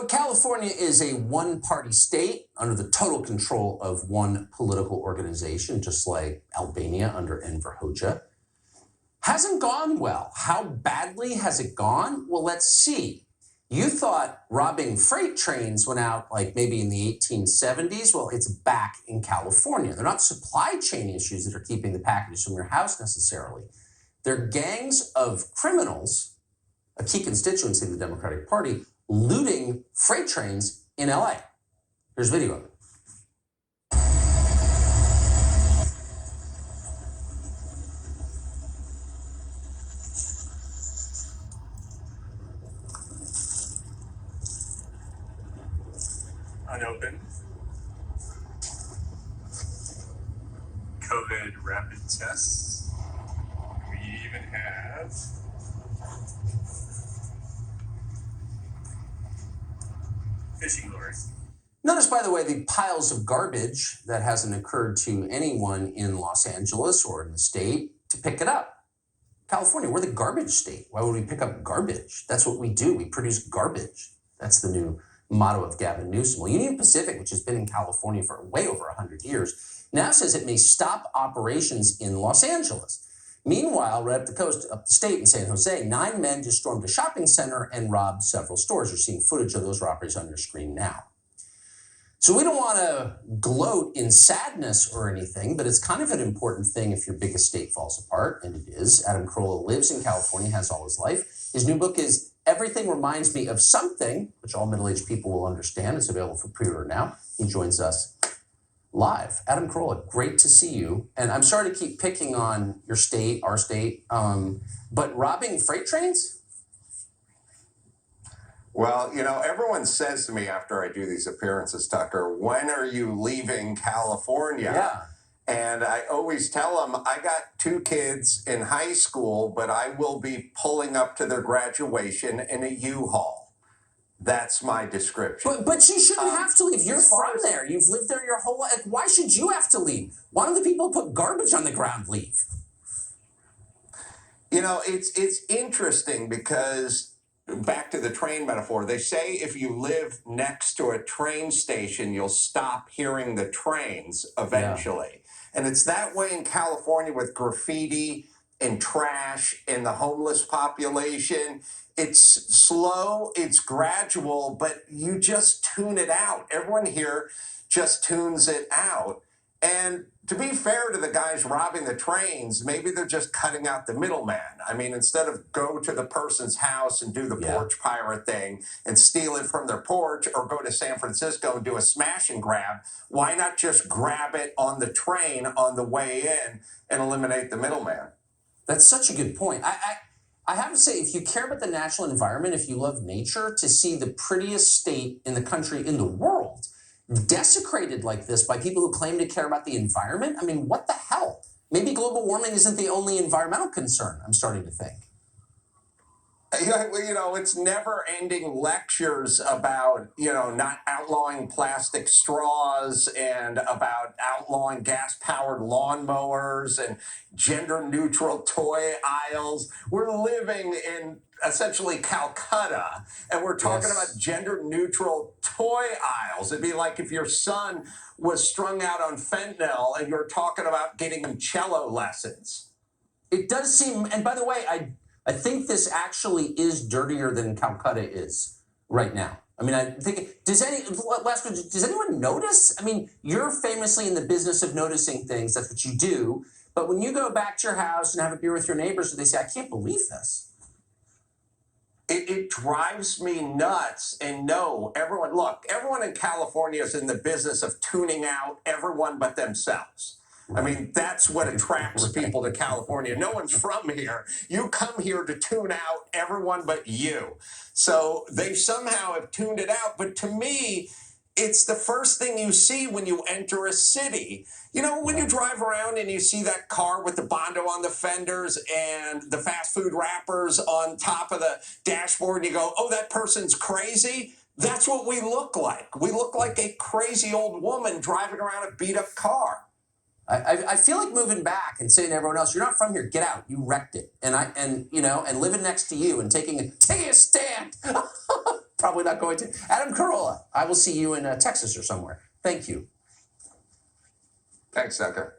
So California is a one-party state under the total control of one political organization, just like Albania under Enver Hoxha. Hasn't gone well. How badly has it gone? Well, let's see. You thought robbing freight trains went out like maybe in the 1870s. Well, it's back in California. They're not supply chain issues that are keeping the packages from your house necessarily. They're gangs of criminals, a key constituency of the Democratic Party, looting freight trains in LA. Here's video of it. Unopened. COVID rapid tests. We even have fishing lures. Notice, by the way, the piles of garbage that hasn't occurred to anyone in Los Angeles or in the state to pick it up. California, we're the garbage state. Why would we pick up garbage? That's what we do. We produce garbage. That's the new motto of Gavin Newsom. Well, Union Pacific, which has been in California for way over 100 years, now says it may stop operations in Los Angeles. Meanwhile, right up the coast, up the state in San Jose, 9 men just stormed a shopping center and robbed several stores. You're seeing footage of those robberies on your screen now. So we don't want to gloat in sadness or anything, but it's kind of an important thing if your biggest state falls apart, and it is. Adam Carolla lives in California, has all his life. His new book is Everything Reminds Me of Something, which all middle-aged people will understand. It's available for pre-order now. He joins us live. Adam Carolla, great to see you. And I'm sorry to keep picking on your state, our state, but robbing freight trains? Well, you know, everyone says to me after I do these appearances, Tucker, when are you leaving California? Yeah. And I always tell them, I got 2 kids in high school, but I will be pulling up to their graduation in a U-Haul. That's my description. But you shouldn't have to leave. You're from there. You've lived there your whole life. Why should you have to leave? Why don't the people who put garbage on the ground leave? You know, it's interesting because back to the train metaphor, they say if you live next to a train station, you'll stop hearing the trains eventually. Yeah. And it's that way in California with graffiti and trash and the homeless population. It's slow, it's gradual, but you just tune it out. Everyone here just tunes it out. And to be fair to the guys robbing the trains, maybe they're just cutting out the middleman. I mean, instead of go to the person's house and do the porch pirate thing and steal it from their porch, or go to San Francisco and do a smash and grab, why not just grab it on the train on the way in and eliminate the middleman? That's such a good point. I have to say, if you care about the natural environment, if you love nature, to see the prettiest state in the country, in the world, desecrated like this by people who claim to care about the environment, I mean, what the hell? Maybe global warming isn't the only environmental concern, I'm starting to think. You know, it's never-ending lectures about, you know, not outlawing plastic straws and about outlawing gas-powered lawnmowers and gender-neutral toy aisles. We're living in essentially Calcutta, and we're talking about gender-neutral toy aisles. It'd be like if your son was strung out on fentanyl and you're talking about getting him cello lessons. It does seem, and by the way, I think this actually is dirtier than Calcutta is right now. I mean, I think, does anyone notice? I mean, you're famously in the business of noticing things. That's what you do. But when you go back to your house and have a beer with your neighbors, they say, I can't believe this. It drives me nuts. And no, everyone in California is in the business of tuning out everyone but themselves. I mean, that's what attracts people to California. No one's from here. You come here to tune out everyone but you. So they somehow have tuned it out. But to me, it's the first thing you see when you enter a city. You know, when you drive around and you see that car with the Bondo on the fenders and the fast food wrappers on top of the dashboard, and you go, oh, that person's crazy. That's what we look like. We look like a crazy old woman driving around a beat-up car. I feel like moving back and saying to everyone else, you're not from here, get out, you wrecked it. And living next to you and taking a stand. Probably not going to. Adam Carolla, I will see you in Texas or somewhere. Thank you. Thanks, Zucker.